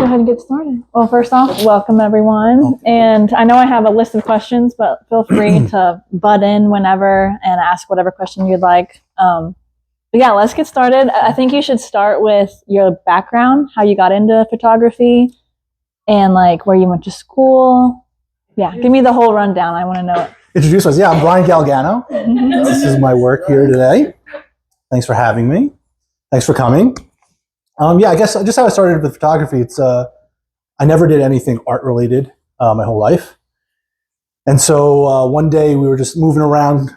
ahead and get started. Well, first off, welcome everyone. And I know I have a list of questions, but feel free to butt in whenever and ask whatever question you'd like. But yeah, let's get started. I think you should start with your background, how you got into photography, and like where you went to school. Yeah, give me the whole rundown. I want to know it. Introduce us. Yeah, I'm Bryan Galgano. This is my work here today. Thanks for having me. Thanks for coming. Yeah, I guess just how I started with photography, it's I never did anything art related my whole life. And so one day we were just moving around.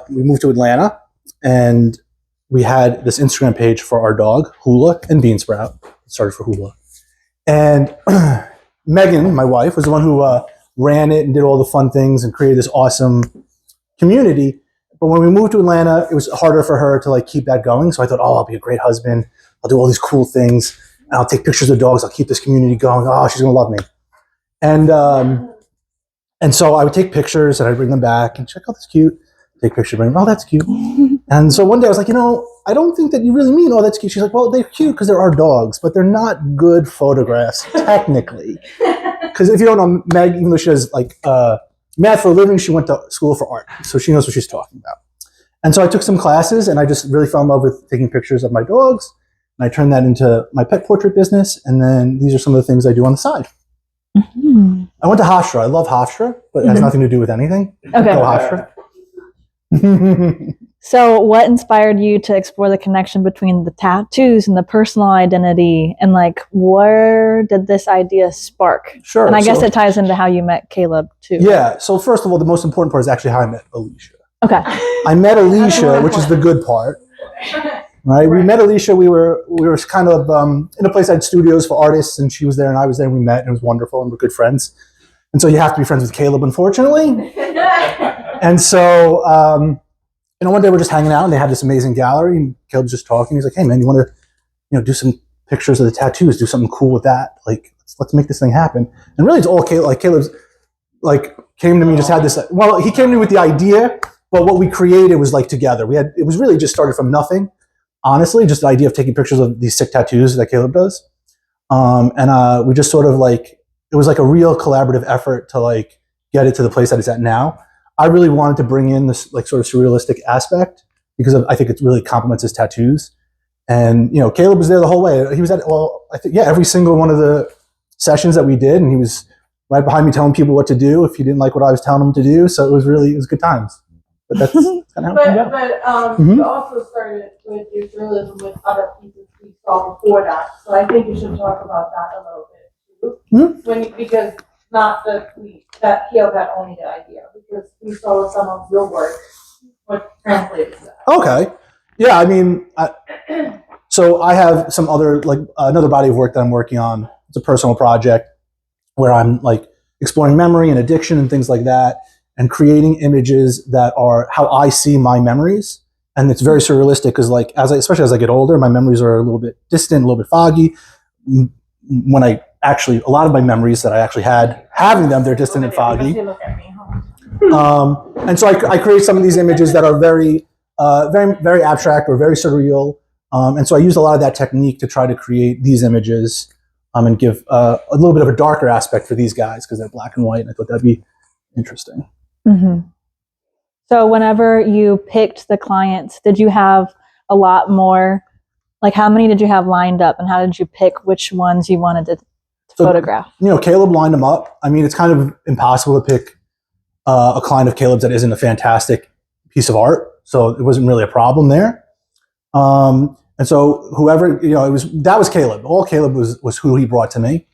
We moved to Atlanta and we had this Instagram page for our dog, Hula and Beansprout. It started for Hula. And Megan, my wife, was the one who ran it and did all the fun things and created this awesome community. But when we moved to Atlanta, it was harder for her to like keep that going. So I thought, oh, I'll be a great husband. I'll do all these cool things. And I'll take pictures of dogs. I'll keep this community going. Oh, she's going to love me. And so I would take pictures and I'd bring them back and check, oh, that's cute. Take pictures, bring them, oh, that's cute. And so one day I was like, I don't think that you really mean, oh, that's cute. She's like, well, they're cute because they're our dogs, but they're not good photographs, technically. Because if you don't know, Meg, even though she does like math for a living, she went to school for art. So she knows what she's talking about. And so I took some classes and I just really fell in love with taking pictures of my dogs. And I turned that into my pet portrait business. And then these are some of the things I do on the side. Mm-hmm. I went to Hofstra. I love Hofstra, but it has nothing to do with anything. Okay. Go Hofstra. So what inspired you to explore the connection between the tattoos and the personal identity? And like, where did this idea spark? Sure. And I guess it ties into how you met Caleb too. Yeah. So first of all, the most important part is actually how I met Alicia. Okay. I met Alicia, which is the good part. Right. We met Alicia. We were kind of in a place that had studios for artists, and she was there and I was there. And we met and it was wonderful and we're good friends. And so you have to be friends with Caleb, unfortunately. And so, one day we're just hanging out and they had this amazing gallery and Caleb's just talking. He's like, hey man, you want to, do some pictures of the tattoos, do something cool with that. Like, let's make this thing happen. And really it's all Caleb, like Caleb's like came to me, just had this, well, he came to me with the idea, but what we created was like together. It was really just started from nothing. Honestly, just the idea of taking pictures of these sick tattoos that Caleb does. We just sort of like, it was like a real collaborative effort to like get it to the place that it's at now. I really wanted to bring in this like sort of surrealistic aspect because I think it really complements his tattoos. And, Caleb was there the whole way. He was at, every single one of the sessions that we did. And he was right behind me telling people what to do if he didn't like what I was telling him to do. So it was good times. But that's kind of how it came out. You also started with your journalism with other pieces we saw before that. So I think you should talk about that a little bit too. Because not that Caleb had only the idea, because we saw some of your work, what translated to that. Okay. Yeah, I mean, so I have some other, like another body of work that I'm working on. It's a personal project where I'm like exploring memory and addiction and things like that, and creating images that are how I see my memories. And it's very surrealistic because like, especially as I get older, my memories are a little bit distant, a little bit foggy. When a lot of my memories that I actually had, having them, they're distant and foggy. And so I create some of these images that are very, very abstract or very surreal. And so I use a lot of that technique to try to create these images and give a little bit of a darker aspect for these guys because they're black and white. And I thought that'd be interesting. Mm-hmm. So whenever you picked the clients, did you have a lot more? Like, how many did you have lined up, and how did you pick which ones you wanted to photograph? Caleb lined them up. I mean, it's kind of impossible to pick a client of Caleb's that isn't a fantastic piece of art. So it wasn't really a problem there. And so whoever, that was Caleb. All Caleb was who he brought to me.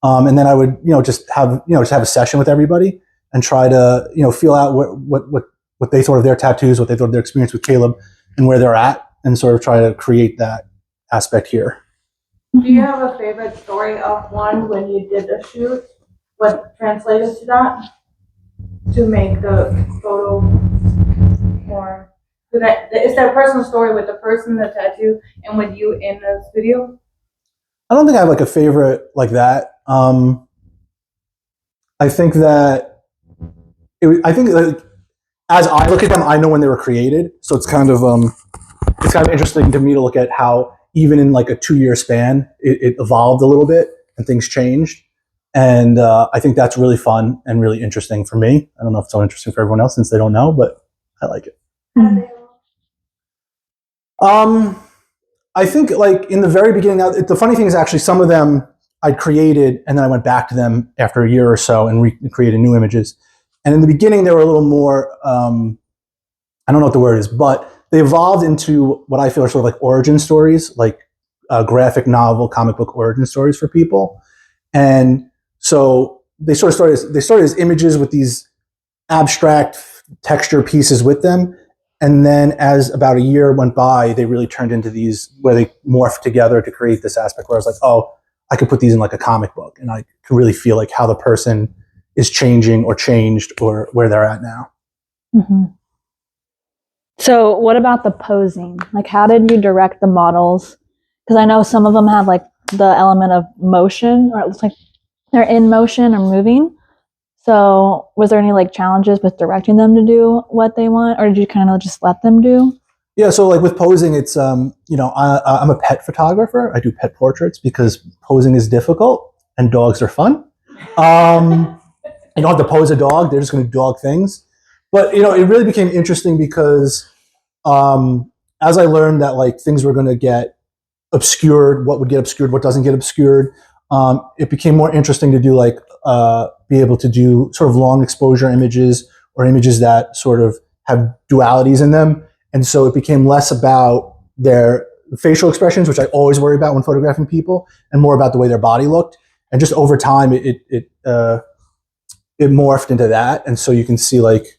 And then I would, just have a session with everybody and try to, feel out what they thought of their tattoos, what they thought of their experience with Caleb and where they're at, and sort of try to create that aspect here. Do you have a favorite story of one when you did the shoot? What translated to that? To make the photo more... Is there a personal story with the person, the tattoo, and with you in the studio? I don't think I have like a favorite like that. I think that... as I look at them, I know when they were created. So it's kind of interesting to me to look at how even in like a 2-year span, it evolved a little bit. and things changed. And I think that's really fun and really interesting for me. I don't know if it's so interesting for everyone else since they don't know, but I like it. I think like in the very beginning, the funny thing is actually some of them I'd created and then I went back to them after a year or so and created new images. And in the beginning, they were a little more, I don't know what the word is, but they evolved into what I feel are sort of like origin stories, like graphic novel, comic book origin stories for people. And so they sort of started as images with these abstract texture pieces with them. And then as about a year went by, they really turned into these where they morphed together to create this aspect where I was like, oh, I could put these in like a comic book and I could really feel like how the person is changing or changed or where they're at now. Mm-hmm. So what about the posing? Like, how did you direct the models? Because I know some of them have like the element of motion, or it looks like they're in motion or moving. So was there any like challenges with directing them to do what they want, or did you kind of just let them do? Yeah, so like with posing, it's I'm a pet photographer. I do pet portraits because posing is difficult and dogs are fun. You don't have to pose a dog; they're just going to do dog things. But it really became interesting because as I learned that like things were going to get obscured, what would get obscured, what doesn't get obscured, it became more interesting to do like be able to do sort of long exposure images or images that sort of have dualities in them. And so it became less about their facial expressions, which I always worry about when photographing people, and more about the way their body looked. And just over time, it morphed into that. And so you can see like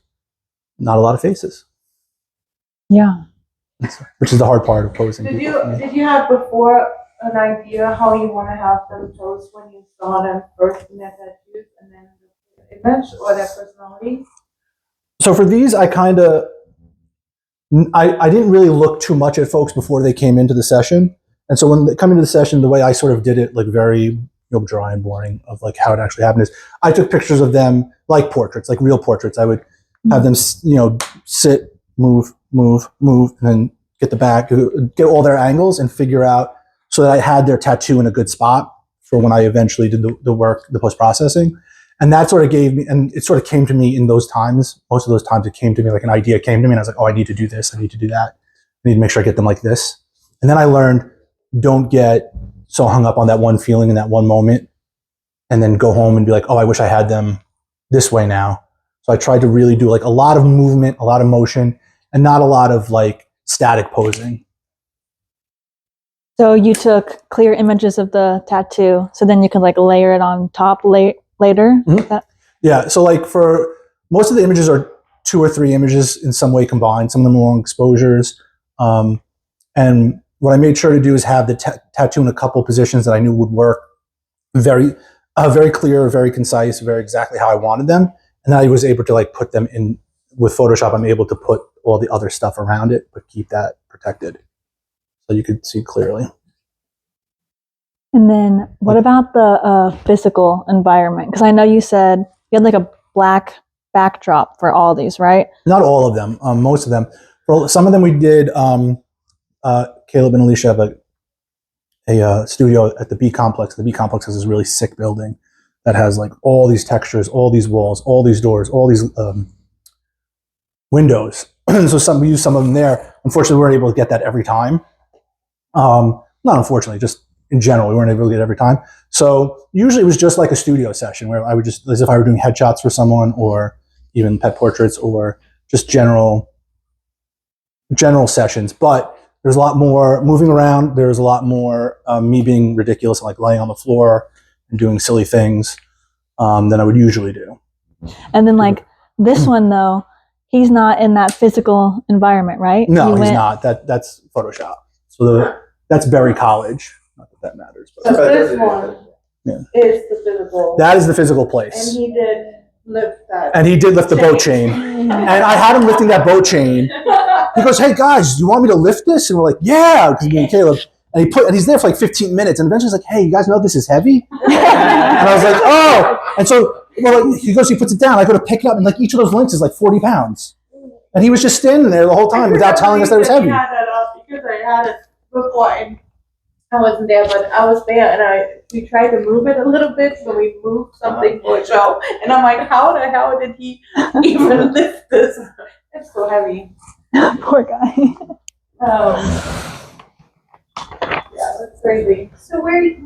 not a lot of faces. Yeah. Which is the hard part of posing. Did you have before an idea how you want to have them pose when you saw them first in their tattoos and then the image or their personality? So for these, I didn't really look too much at folks before they came into the session. And so when they come into the session, the way I sort of did it, like very dry and boring of like how it actually happened is I took pictures of them like portraits, like real portraits. I would have them, sit, move, and then get the back, get all their angles and figure out so that I had their tattoo in a good spot for when I eventually did the work, the post-processing. And that sort of gave me, and it sort of came to me in those times. Most of those times it came to me, like an idea came to me and I was like, oh, I need to do this. I need to do that. I need to make sure I get them like this. And then I learned, don't get so hung up on that one feeling in that one moment and then go home and be like, oh, I wish I had them this way now. So I tried to really do like a lot of movement, a lot of motion, and not a lot of like static posing. So you took clear images of the tattoo, so then you could like layer it on top later? Mm-hmm. Yeah, so like for most of the images are 2 or 3 images in some way combined, some of them long exposures. And what I made sure to do is have the tattoo in a couple positions that I knew would work very clear, very concise, very exactly how I wanted them. And I was able to like put them in with Photoshop. I'm able to put all the other stuff around it, but keep that protected so you could see clearly. And then what about the physical environment? Because I know you said you had like a black backdrop for all these, right? Not all of them, most of them. For some of them we did, Caleb and Alicia have a studio at the B complex. The B complex has this really sick building that has like all these textures, all these walls, all these doors, all these windows. So we used some of them there. Unfortunately, we weren't able to get that every time. Not unfortunately, just in general, we weren't able to get it every time. So usually it was just like a studio session where I would just, as if I were doing headshots for someone or even pet portraits or just general sessions. But there's a lot more moving around. There's a lot more me being ridiculous and like laying on the floor and doing silly things than I would usually do. And then like this one though, he's not in that physical environment, right? No, he's not. That's Photoshop. So that's Berry College. Not that that matters. But. So this one is the physical. That is the physical place. And he did lift that. And he did lift the boat chain. And I had him lifting that boat chain. He goes, hey guys, do you want me to lift this? And we're like, yeah, because me and Caleb. And he's there for like 15 minutes. And eventually he's like, hey, you guys know this is heavy? And I was like, oh. And so he puts it down. I go to pick it up. And like each of those links is like 40 pounds. And he was just standing there the whole time without telling us that it was heavy. I had that up because I had it before. And I wasn't there, but I was there, and we tried to move it a little bit, so we moved something for a show, and I'm like, how the hell did he even lift this? It's so heavy. Poor guy. Yeah, that's crazy. So where you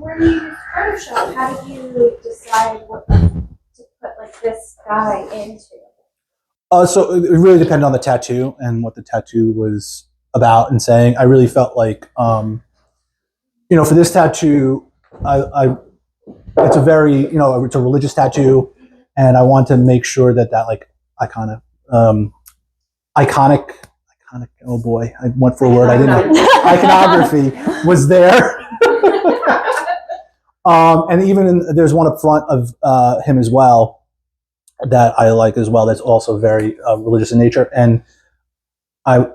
Photoshop, how did you decide what to put like this guy into? So it really depended on the tattoo and what the tattoo was about and saying. I really felt like, for this tattoo, it's a very, it's a religious tattoo, and I want to make sure that like iconic. Oh boy, I went for a word I didn't. Iconography was there. And even there's one up front of him as well that I like as well. That's also very religious in nature. And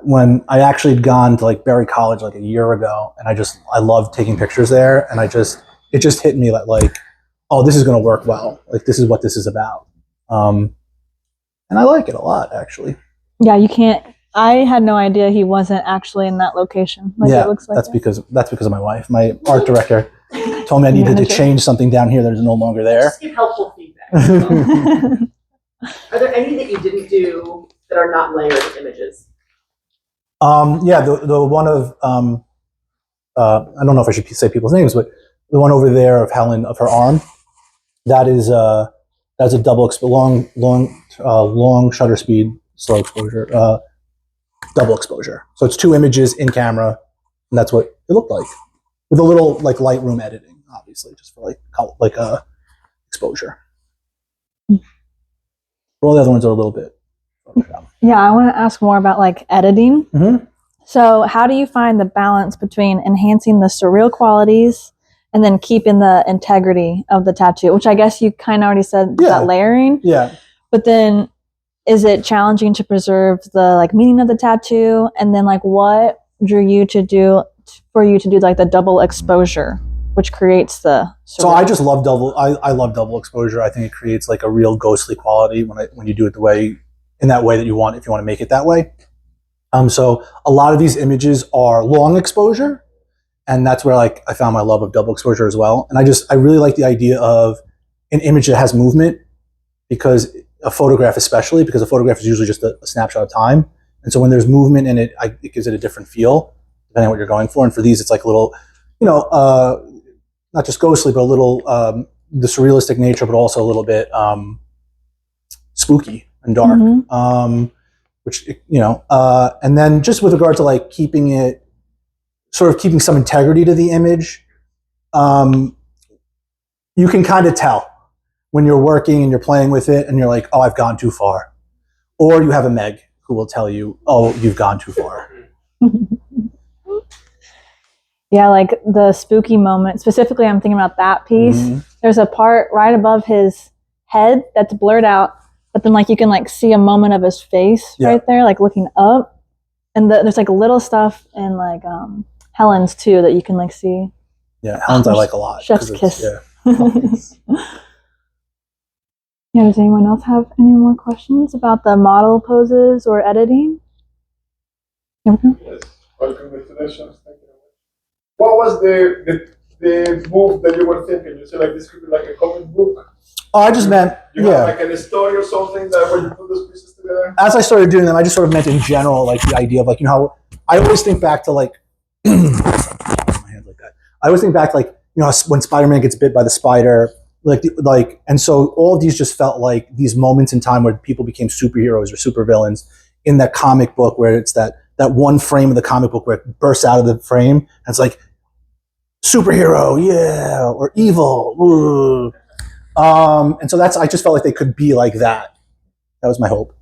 when I actually had gone to like Berry College like a year ago, and I love taking pictures there, and it just hit me that like, oh, this is going to work well. Like this is what this is about. And I like it a lot, actually. Yeah, you can't. I had no idea he wasn't actually in that location. Like Yeah, it looks like that's because of my wife. My art director told me I needed to change something down here that is no longer there. Just give helpful feedback. Are there any that you didn't do that are not layered images? Yeah, the one of I don't know if I should say people's names, but the one over there of Helen of her arm, that's a double long shutter speed, slow exposure, double exposure. So it's 2 images in camera, and that's what it looked like with a little like Lightroom editing, obviously, just for like exposure. All the other ones are a little bit. Yeah, I want to ask more about like editing. Mm-hmm. So how do you find the balance between enhancing the surreal qualities and then keeping the integrity of the tattoo, which I guess you kind of already said that layering. Yeah. But then is it challenging to preserve the like meaning of the tattoo? And then like what drew you to do like the double exposure, which creates the surreal? So I just love I love double exposure. I think it creates like a real ghostly quality when you do it in that way that you want, if you want to make it that way. So a lot of these images are long exposure, and that's where like I found my love of double exposure as well. And I really like the idea of an image that has movement, because a photograph especially, because a photograph is usually just a snapshot of time. And so when there's movement in it, it gives it a different feel, depending on what you're going for. And for these, it's like a little, not just ghostly, but a little the surrealistic nature, but also a little bit spooky and dark. Mm-hmm. Which, and then just with regard to like keeping some integrity to the image, you can kind of tell when you're working and you're playing with it and you're like, oh, I've gone too far. Or you have a Meg who will tell you, oh, you've gone too far. Yeah, like the spooky moment, specifically I'm thinking about that piece. Mm-hmm. There's a part right above his head that's blurred out, but then like you can like see a moment of his face right there, like looking up. And there's like little stuff in like Helen's too that you can like see. Yeah, Helen's I like a lot. Chef's kiss. Yeah. Yeah, does anyone else have any more questions about the model poses or editing? Yes, welcome congratulations. Thank you. What was the book that you were thinking? You said like this could be like a comic book? Oh, I just meant, you have like a story or something that where you put those pieces together? As I started doing them, I just sort of meant in general, like the idea of like, how I always think back to like, my hand like that. I always think back like, when Spider-Man gets bit by the spider, and so all of these just felt like these moments in time where people became superheroes or supervillains in that comic book, where it's that one frame of the comic book where it bursts out of the frame and it's like superhero, yeah, or evil, ooh. And so I just felt like they could be like that. That was my hope.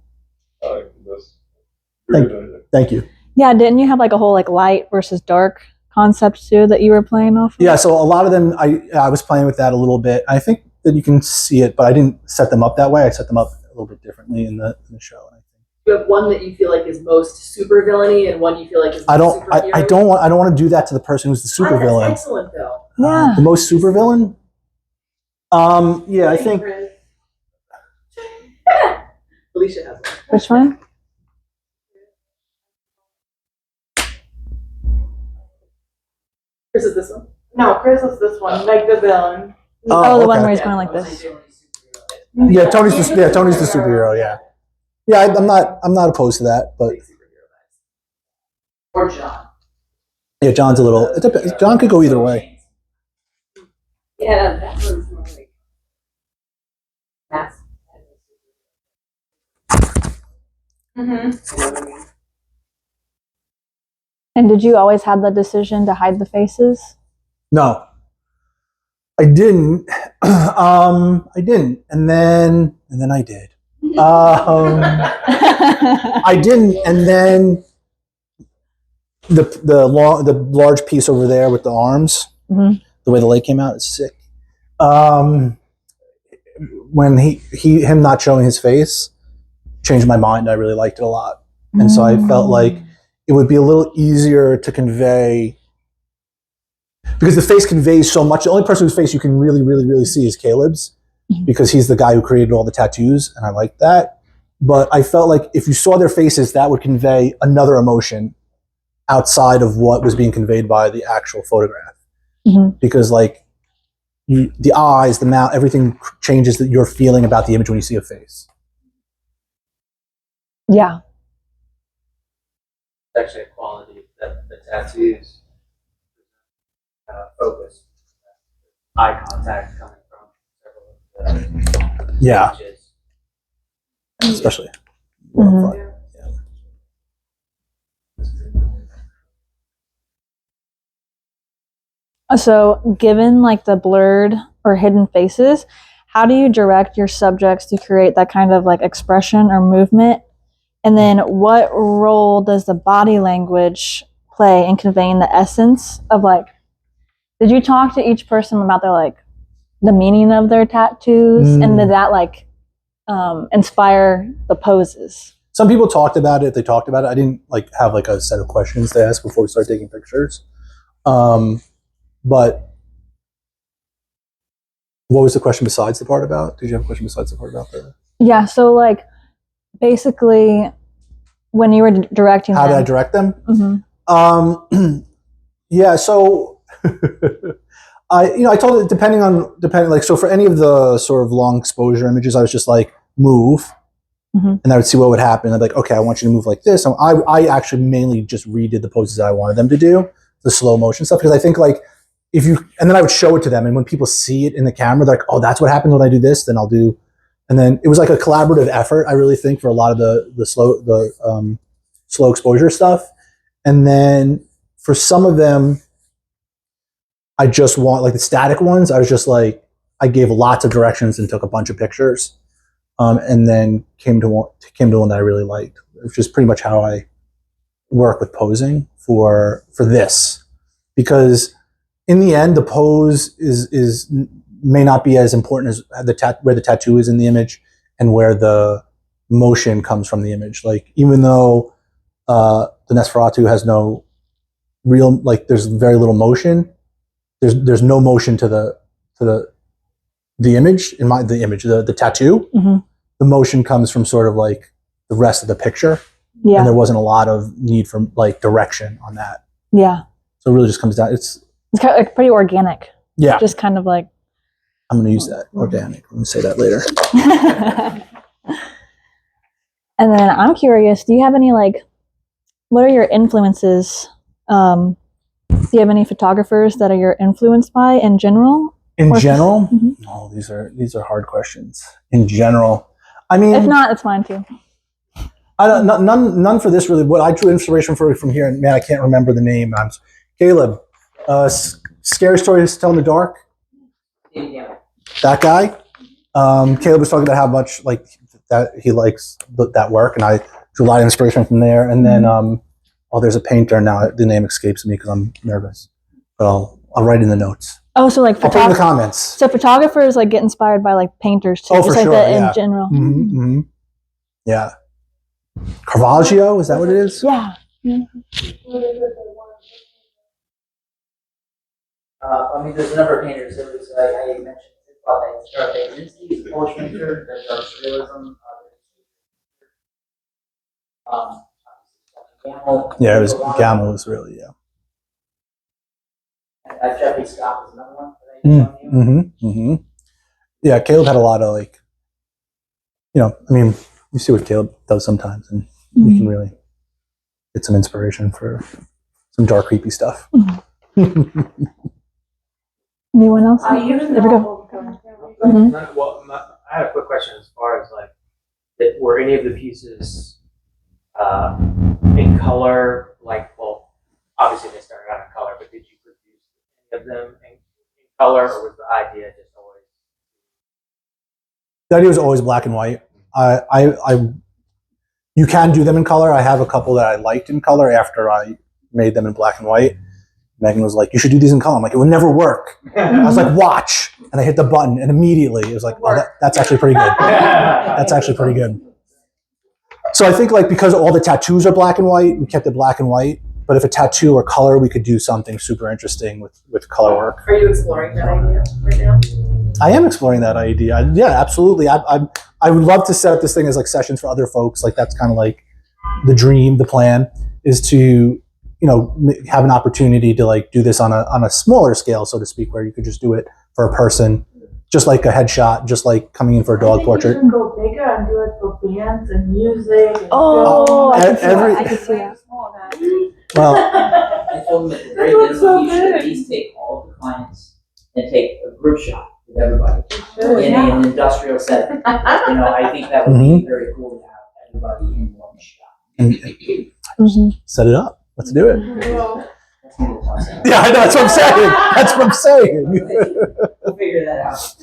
Thank you. Yeah, didn't you have like a whole like light versus dark concept too that you were playing off of? Yeah, so a lot of them, I was playing with that a little bit. I think that you can see it, but I didn't set them up that way. I set them up a little bit differently in the show. You have one that you feel like is most super villainy, and one you feel like is most superhero? I don't want to do that to the person who's the super villain. That's excellent though. Yeah. The most super villain? Yeah, I think. Alicia has one. Which one? Chris is this one. No, Chris is this one, like the villain. Oh, the one okay. where he's going like this. Yeah, Tony's the superhero. Yeah, yeah. I'm not opposed to that, but Or John. yeah, John's a little. It depends. John could go either way. Yeah, that was more like mass. Mm-hmm. And did you always have the decision to hide the faces? No, I didn't. I didn't, and then I did. I didn't, and then the large piece over there with the arms, Mhm. the way the leg came out is sick. When him not showing his face changed my mind. I really liked it a lot, and so I felt like it would be a little easier to convey because the face conveys so much. The only person whose face you can really see is Caleb's because he's the guy who created all the tattoos, and I like that. But I felt like if you saw their faces, that would convey another emotion outside of what was being conveyed by the actual photograph. Mhm. Because like the eyes, the mouth, everything changes that you're feeling about the image when you see a face. Yeah. It's actually a quality that the tattoos focus, eye contact coming from several of the Yeah, images. especially. Mhm. So, given like the blurred or hidden faces, how do you direct your subjects to create that kind of like expression or movement? And then, what role does the body language play in conveying the essence of like? Did you talk to each person about their like the meaning of their tattoos, and did that like inspire the poses? Some people talked about it. They talked about it. I didn't like have like a set of questions to ask before we start taking pictures. But what was the question besides the part about? Did you have a question besides the part about the? Yeah. So like basically, when you were directing How them, did I direct them? Mhm. Yeah. So I told it depending like so for any of the sort of long exposure images, I was just like move. Mhm. And I would see what would happen. I'd be like, okay, I want you to move like this. So I actually mainly just redid the poses that I wanted them to do, the slow motion stuff, because I think like and then I would show it to them, and when people see it in the camera, they're like, oh, that's what happens when I do this. Then I'll do, and then it was like a collaborative effort. I really think for a lot of the slow exposure stuff, and then for some of them, I just want like the static ones. I was just like I gave lots of directions and took a bunch of pictures. And then came to one that I really liked, which is pretty much how I work with posing for this, because in the end, the pose is may not be as important as where the tattoo is in the image and where the motion comes from the image. Like even though the Nosferatu has no real there's very little motion. There's no motion to the image the tattoo. Mm-hmm. The motion comes from sort of like the rest of the picture. Yeah. And there wasn't a lot of need for like direction on that. Yeah. So it really just comes down. It's kind of like pretty organic. Yeah. Just kind of like. I'm going to use that. Organic. I'm going to say that later. And then I'm curious, do you have any what are your influences? Do you have any photographers that are you're influenced by in general? In general? Mm-hmm. Oh, these are hard questions. In general. I mean, if not, it's fine too. I don't none for this really. What I drew inspiration from here, and man, I can't remember the name. Caleb. Scary Stories to Tell in the Dark. Yeah. That guy. Caleb was talking about how much like that he likes that work, and I drew a lot of inspiration from there. And then there's a painter now. The name escapes me because I'm nervous, but I'll write in the notes. Oh, so like I'll put in the comments. So photographers like get inspired by like painters too, Oh, just for like sure, that yeah. in general. Mm-hmm, mm-hmm. Yeah. Caravaggio, is that what it is? Yeah. I mean, there's a number of painters. There was, I mentioned Stravinsky, the Polish painter, there's surrealism. Yeah, it was Galgano was really, yeah. Jeffrey Scott was another one that I used on you. Yeah, Caleb had a lot of like, I mean, you see what Caleb does sometimes, and you can really get some inspiration for some dark, creepy stuff. Anyone else? I even There we go. Well, I have a quick question as far as like, were any of the pieces in color? Like, well, obviously they started out in color, but did you produce any of them in color, or was the idea just always? The idea was always black and white. You can do them in color. I have a couple that I liked in color after I made them in black and white. Megan was like, "You should do these in color." I'm like, "It would never work." I was like, "Watch," and I hit the button, and immediately it was like, "Oh, that's actually pretty good. That's actually pretty good." So I think like because all the tattoos are black and white, we kept it black and white. But if a tattoo or color, we could do something super interesting with color work. Are you exploring that idea right now? I am exploring that idea. Yeah, absolutely. I would love to set up this thing as like sessions for other folks. Like that's kind of like the dream, the plan is to, have an opportunity to like do this on a smaller scale, so to speak, where you could just do it for a person, just like a headshot, just like coming in for a dog portrait. You can go bigger and do it for bands and music. And Oh, I film. can see that. Well, I told him at the very minimum, you should at least take all of the clients and take a group shot with everybody in an industrial setting. I think that would be very cool to have everybody in one shot. Set it up. Let's do it. That's gonna be a tough sell. Yeah, I know. That's what I'm saying. That's what I'm saying. We'll figure that out.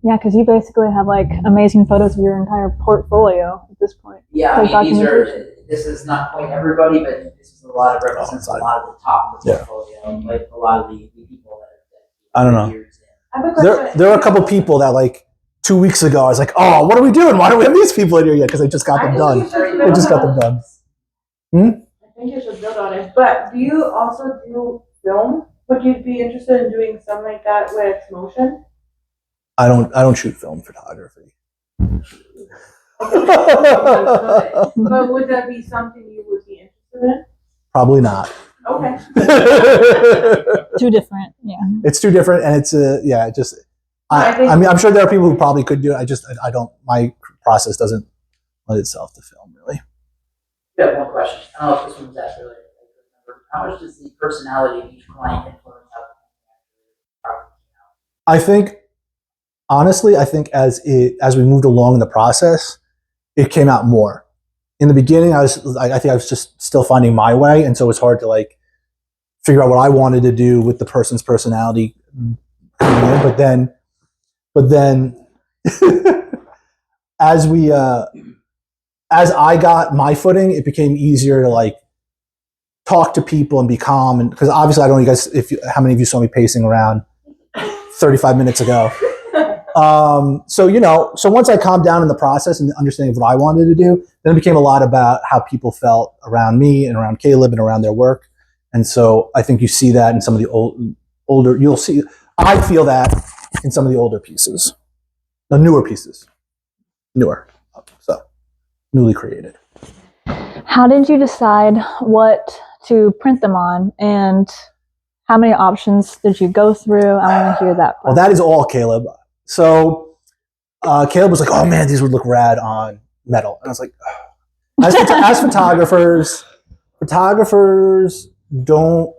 Yeah, because you basically have like amazing photos of your entire portfolio at this point. Yeah, Like I mean, this is not quite everybody, but this is a lot of represents a lot of the top of the portfolio, like a lot of the people that I don't know. I have a question. There are a couple people that like 2 weeks ago, I was like, "Oh, what are we doing? Why don't we have these people in here yet?" Because I just got them done. I just got them done. I think you should build on it. But do you also do film? Would you be interested in doing something like that with motion? I don't shoot film photography. But would that be something you would be interested in? Probably not. Okay. Too different. Yeah. It's too different, and it's I mean, I'm sure there are people who probably could do it. I don't. My process doesn't lend itself to film really. I have one question. I don't know if this one was asked earlier. How much does the personality of each client influence how the I think, honestly, as we moved along in the process, it came out more. In the beginning, I think I was just still finding my way, and so it's hard to like figure out what I wanted to do with the person's personality coming in. But then, as I got my footing, it became easier to like talk to people and be calm. And because obviously, I don't know you guys how many of you saw me pacing around 35 minutes ago. So once I calmed down in the process and understanding what I wanted to do, then it became a lot about how people felt around me and around Caleb and around their work. And so I think you see that in some of the older. I feel that in some of the older pieces, the newer pieces, so newly created. How did you decide what to print them on, and how many options did you go through? I want to hear that. Well, that is all Caleb. So Caleb was like, "Oh man, these would look rad on metal," and I was like, as photographers don't.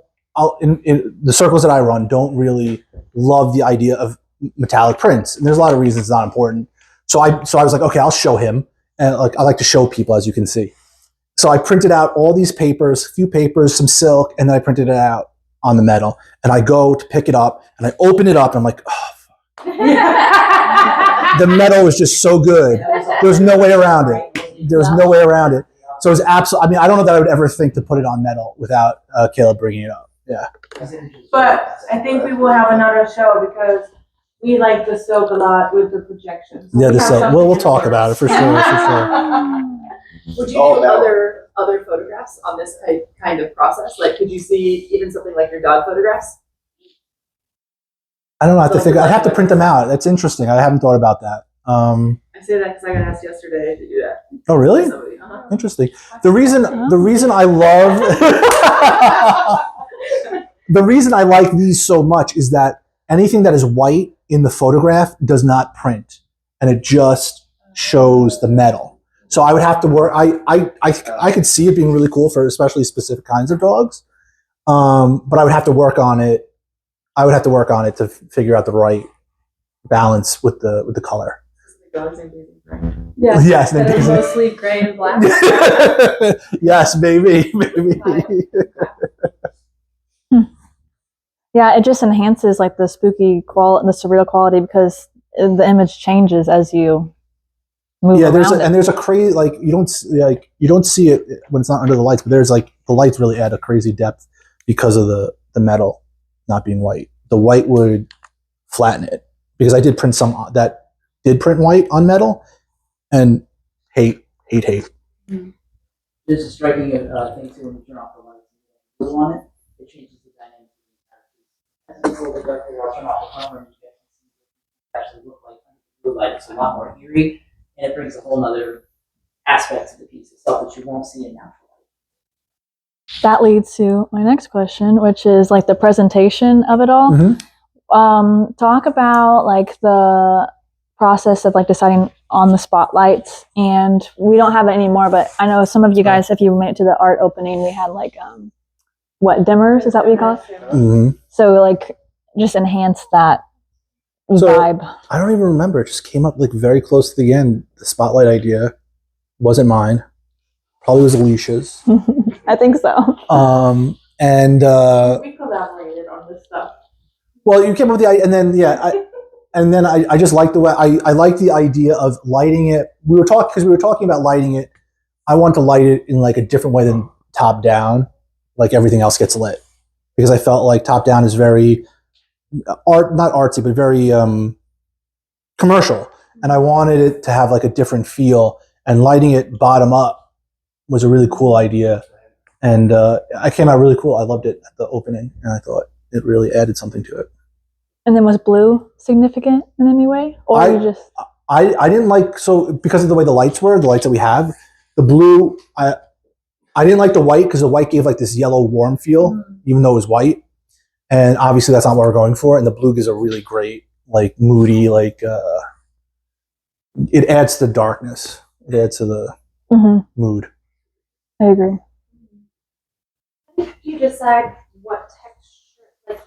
In the circles that I run, don't really love the idea of metallic prints, and there's a lot of reasons it's not important. So I was like, okay, I'll show him, and like I like to show people, as you can see. So I printed out all these papers, a few papers, some silk, and then I printed it out on the metal. And I go to pick it up, and I open it up, and I'm like, oh, the metal was just so good. There's no way around it. There's no way around it. So it was absolutely. I mean, I don't know that I would ever think to put it on metal without Caleb bringing it up. Yeah. But I think we will have another show because we like the silk a lot with the projections. Yeah, the silk. We'll talk about it for sure. Would you do other photographs on this kind of process? Like, could you see even something like your dog photographs? I don't know. I'd have to print them out. That's interesting. I haven't thought about that. I say that because I got asked yesterday to do that. Oh, really? Interesting. The reason I love the reason I like these so much is that anything that is white in the photograph does not print, and it just shows the metal. So I would have to work. I could see it being really cool for especially specific kinds of dogs, but I would have to work on it. I would have to work on it to figure out the right balance with the color. Yeah. Yes, That is they- mostly gray and black. yes, baby. Yeah, it just enhances like the spooky quality, the surreal quality, because the image changes as you move Yeah, around it. there's a crazy, like you don't see it when it's not under the lights, but there's like the lights really add a crazy depth because of the metal not being white. The white would flatten it, because I did print some that did print white on metal, and hate. There's a striking thing too when you turn off the lights and blue on it. It changes the dynamic of the characters. As people look up, turn off the camera, and you get to actually look like blue light. It's a lot more eerie, and it brings a whole other aspect to the piece itself that you won't see in natural light. That leads to my next question, which is like the presentation of it all. Mm-hmm. Talk about like the process of like deciding on the spotlights, and we don't have it anymore, but I know some of you guys, if you made it to the art opening, we had like what, dimmers, is that what you call it? Mm-hmm. So like just enhance that vibe. I don't even remember. It just came up like very close to the end. The spotlight idea wasn't mine. Probably was Alicia's. I think so. And We collaborated on this stuff. well, you came up with the idea, and then I just like the way I like the idea of lighting it. We were talking about lighting it. I want to light it in like a different way than top down, like everything else gets lit, because I felt like top down is very not artsy, but very commercial, and I wanted it to have like a different feel. And lighting it bottom up was a really cool idea, and I came out really cool. I loved it at the opening, and I thought it really added something to it. And then was blue significant in any way, or you just? I didn't like, so because of the way the lights that we have, the blue. I didn't like the white, because the white gave like this yellow warm feel, even though it was white, and obviously that's not what we're going for. And the blue gives a really great, like moody, like it adds to the darkness. It adds to the mood. I agree. How do you decide what texture? Like,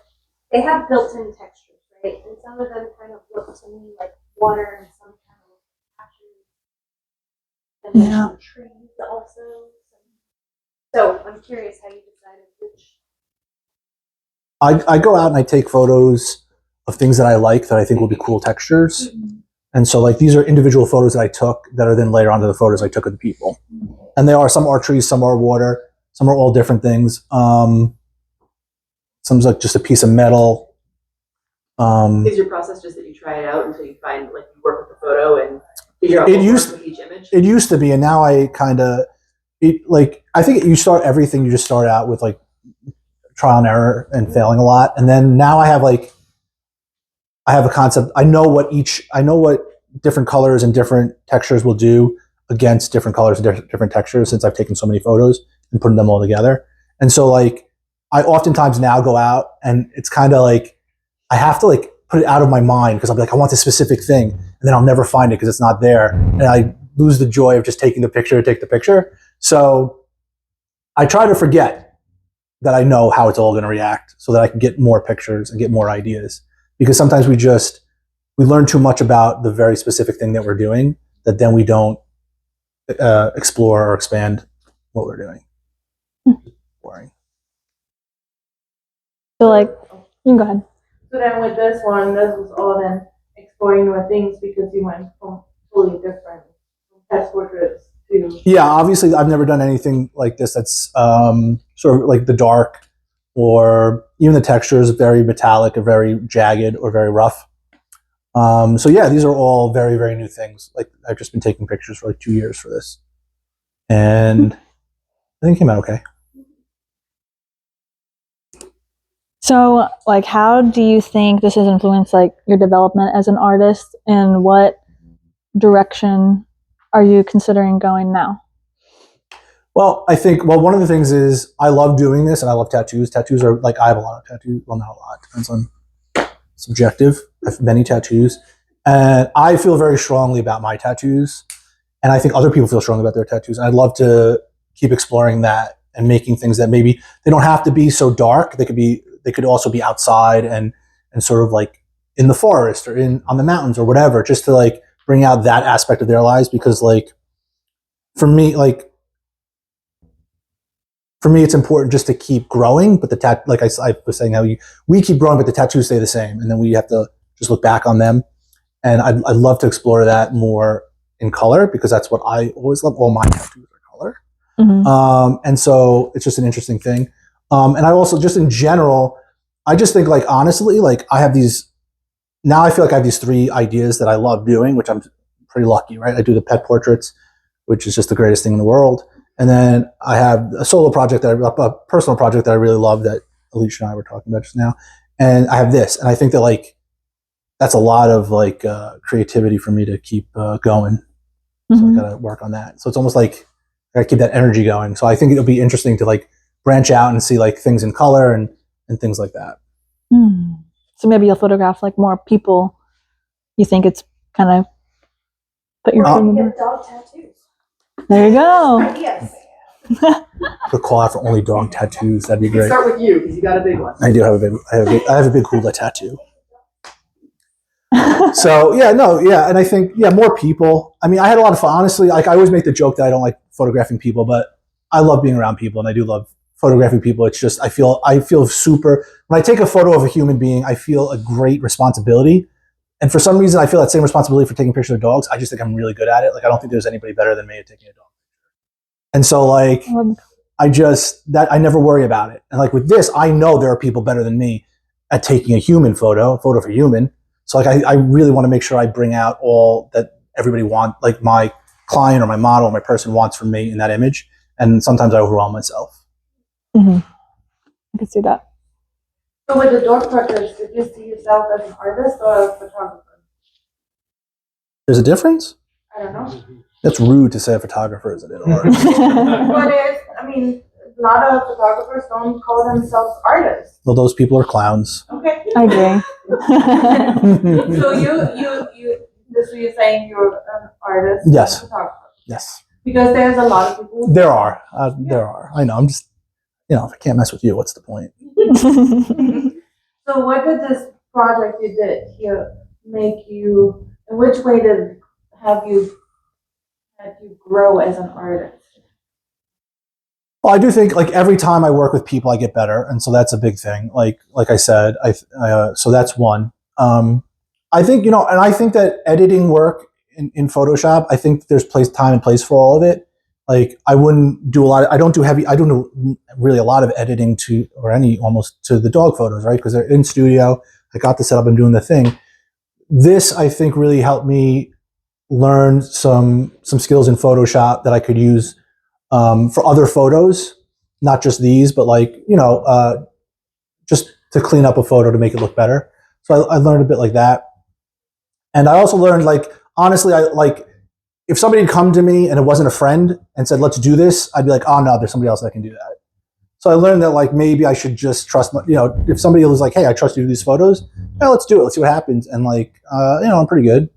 they have built-in textures, right? And some of them kind of look to me like water, and some kind of patches. And there's some trees also. So I'm curious how you decided which. I go out and I take photos of things that I like, that I think will be cool textures. And so like these are individual photos that I took that are then later onto the photos I took of the people. And they are, some are trees, some are water, some are all different things. Some's like just a piece of metal. Is your process just that you try it out until you find, like, you work with the photo and figure out It what used- works with each image? It used to be, and now I kind of, I think you start everything, you just start out with like trial and error and failing a lot. And then now I have a concept. I know what different colors and different textures will do against different colors and different textures, since I've taken so many photos and putting them all together. And so like, I oftentimes now go out, and it's kind of like, I have to like put it out of my mind, because I'll be like, I want this specific thing, and then I'll never find it because it's not there. And I lose the joy of just taking the picture to take the picture. So I try to forget that I know how it's all going to react, so that I can get more pictures and get more ideas. Because sometimes we learn too much about the very specific thing that we're doing, that then we don't explore or expand what we're doing. Boring. So like, you can go ahead. So then with this one, this was all then exploring new things, because you went from totally different test portraits to. Yeah, obviously I've never done anything like this that's sort of like the dark, or even the texture is very metallic or very jagged or very rough. So yeah, these are all very, very new things. Like, I've just been taking pictures for like 2 years for this, and I think it came out okay. So like, how do you think this has influenced like your development as an artist, and what direction are you considering going now? Well, I think, one of the things is I love doing this and I love tattoos. Tattoos are like, I have a lot of tattoos. Well, not a lot, depends on subjective. I have many tattoos. And I feel very strongly about my tattoos. And I think other people feel strongly about their tattoos. I'd love to keep exploring that and making things that maybe they don't have to be so dark. They could also be outside and sort of like in the forest or on the mountains or whatever, just to like bring out that aspect of their lives. Because like, for me, it's important just to keep growing, but like I was saying, how we keep growing, but the tattoos stay the same, and then we have to just look back on them. And I'd love to explore that more in color, because that's what I always love. All my tattoos are color, and so it's just an interesting thing. And I also, just in general, I just think, like, honestly, like, I have these now. I feel like I have these 3 ideas that I love doing, which I'm pretty lucky, right? I do the pet portraits, which is just the greatest thing in the world. And then I have a solo project, a personal project that I really love, that Alicia and I were talking about just now. And I have this, and I think that, like, that's a lot of like creativity for me to keep going. So I gotta work on that. So it's almost like I gotta keep that energy going. So I think it'll be interesting to like branch out and see like things in color and things like that. So maybe you'll photograph like more people. You think it's kind of put your Or you can get dog tattoos. There you go. Ideas. Could call out for only dog tattoos. That'd be We can great. start with you because you got a big one. I do have I have a big hula tattoo. So and I think more people. I mean, I had a lot of fun. Honestly, like, I always make the joke that I don't like photographing people, but I love being around people, and I do love photographing people. It's just I feel super, when I take a photo of a human being, I feel a great responsibility. And for some reason, I feel that same responsibility for taking pictures of dogs. I just think I'm really good at it. Like, I don't think there's anybody better than me at taking a dog. And so, like, I never worry about it. And like with this, I know there are people better than me at taking a photo of a human. So like, I really want to make sure I bring out all that everybody like my client or my model or my person wants from me in that image. And sometimes I overwhelm myself. I can see that. So with the dog portraits, did you see yourself as an artist or a photographer? There's a difference? I don't know. That's rude to say a photographer is an artist. But I mean, a lot of photographers don't call themselves artists. Well, those people are clowns. Okay. I agree. So you're saying you're an artist? Yes. And a photographer. Yes. Because there's a lot of people. There are. I know. I'm just, if I can't mess with you, what's the point? So what did this project you did here make you, in which way did have you grow as an artist? Well, I do think, like, every time I work with people, I get better, and so that's a big thing. Like I said, so that's one. I think, and I think that editing work in Photoshop, I think there's time and place for all of it. Like, I wouldn't do I don't do really a lot of editing almost to the dog photos, right? Because they're in studio. I got the setup, I'm doing the thing. This, I think, really helped me learn some skills in Photoshop that I could use for other photos, not just these, but like, just to clean up a photo to make it look better. So I learned a bit like that. And I also learned, like, honestly, if somebody had come to me and it wasn't a friend and said, let's do this, I'd be like, oh no, there's somebody else that can do that. So I learned that, like, maybe I should just trust if somebody was like, hey, I trust you to do these photos, yeah, let's do it. Let's see what happens. And like, I'm pretty good,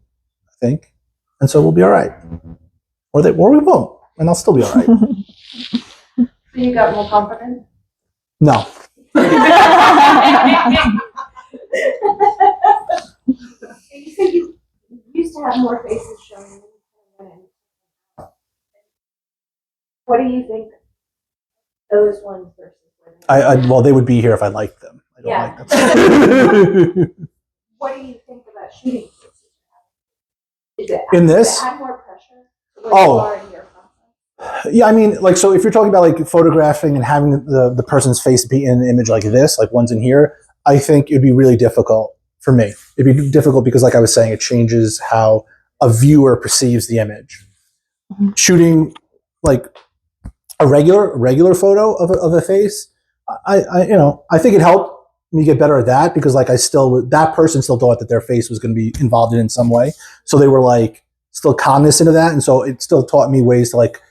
I think. And so we'll be all right. Or we won't. And I'll still be all right. So you got more confident? No. You said you used to have more faces showing. What do you think those ones versus? Well, they would be here if I liked them. I don't Yeah. like them. What do you think about shooting faces? Is it In this? Does it add more pressure? Oh. Yeah, I mean, like, so if you're talking about like photographing and having the person's face be in an image like this, like one's in here, I think it'd be really difficult for me. It'd be difficult because, like I was saying, it changes how a viewer perceives the image. Mm-hmm. Shooting like a regular photo of a face, I think it helped me get better at that, because like that person still thought that their face was going to be involved in some way, so they were like still cognizant of that, and so it still taught me ways to like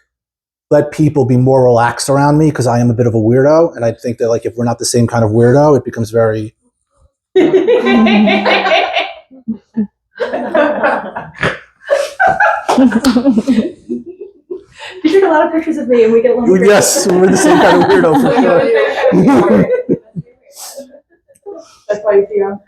let people be more relaxed around me because I am a bit of a weirdo, and I think that like if we're not the same kind of weirdo, it becomes very. You took a lot of pictures of me, and we get a lot of Yes, we're the same kind of weirdo for sure. That's why you see them.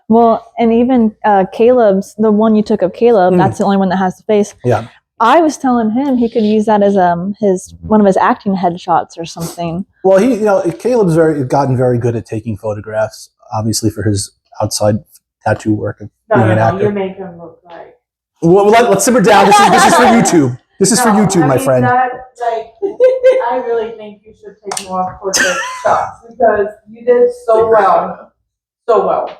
Well, and even Caleb's, the one you took of Caleb, that's the only one that has the face. Yeah. I was telling him he could use that as his one of his acting headshots or something. Well, Caleb's gotten very good at taking photographs, obviously for his outside tattoo work of being an actor. You make him look like. Well, let's simmer down. This is for YouTube. This is for YouTube, my friend. I really think you should take more portrait shots because you did so well. So well.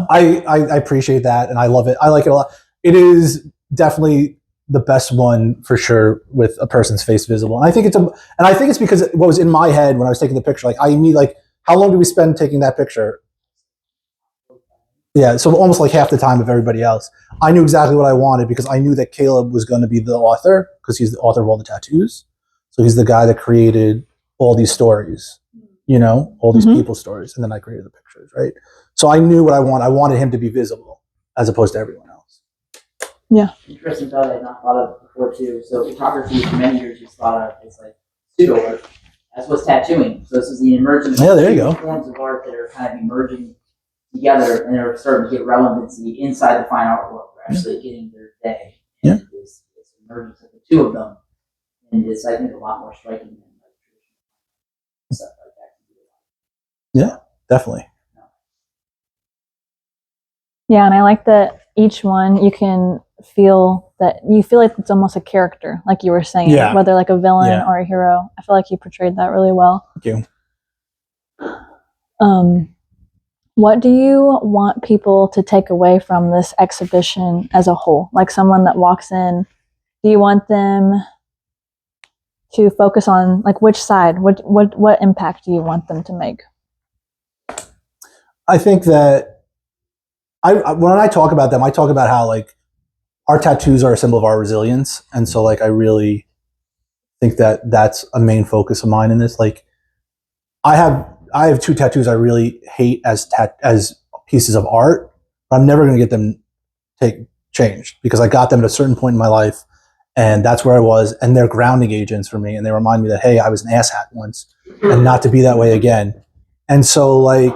I appreciate that, and I love it. I like it a lot. It is definitely the best one for sure with a person's face visible. And I think it's because what was in my head when I was taking the picture. Like how long did we spend taking that picture? Yeah, so almost like half the time of everybody else. I knew exactly what I wanted because I knew that Caleb was going to be the author because he's the author of all the tattoos. So he's the guy that created all these stories, all these people's stories. And then I created the pictures, right? So I knew what I wanted. I wanted him to be visible as opposed to everyone else. Yeah. Interesting thought I had not thought of before too. So photography for many years was thought of as like pseudo art, as was tattooing. So this is the emergence there you go. forms of art that are kind of emerging together and they're starting to get relevancy inside the fine art world. We're actually getting their day. And this emergence of the two of them. And it's, I think, a lot more striking than like traditional stuff like that. Yeah, definitely. Yeah, and I like that each one you can feel that you feel like it's almost a character, like you were saying, whether like a villain or a hero. I feel like you portrayed that really well. Thank you. What do you want people to take away from this exhibition as a whole? Like someone that walks in, do you want them to focus on like which side? What impact do you want them to make? I think that when I talk about them, I talk about how like our tattoos are a symbol of our resilience, and so like I really think that that's a main focus of mine in this. Like I have two tattoos I really hate as pieces of art, but I'm never going to get them changed because I got them at a certain point in my life, and that's where I was, and they're grounding agents for me, and they remind me that hey, I was an asshat once, and not to be that way again. And so like